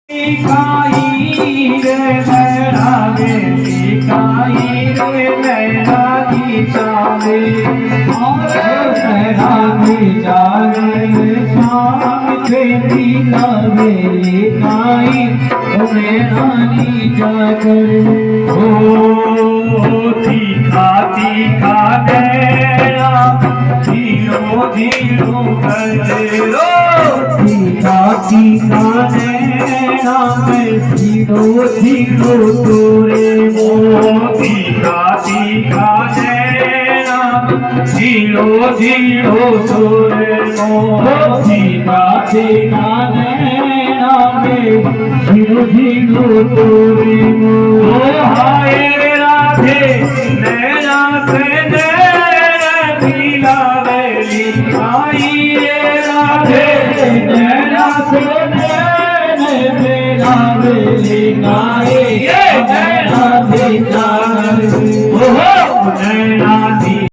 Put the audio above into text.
सिखाई रे मैरा वे सिखाई रे मैरा की चाले और मैरा की चाले शाम के दिला वे लिखाई ओ मैरा की जाकर ओ तीखा तीखा गया धीरो धीरो गलो तीखा तीखा नैना में धीरो धीरो तोरे मोती का तीखा नैना धीरो धीरो तोरे मोती का तीखा नैना में धीरो धीरो तोरे मोती हाय राधे नैना से नैना मिलावे लिखाई राधे नैना से लिखाए ये नैना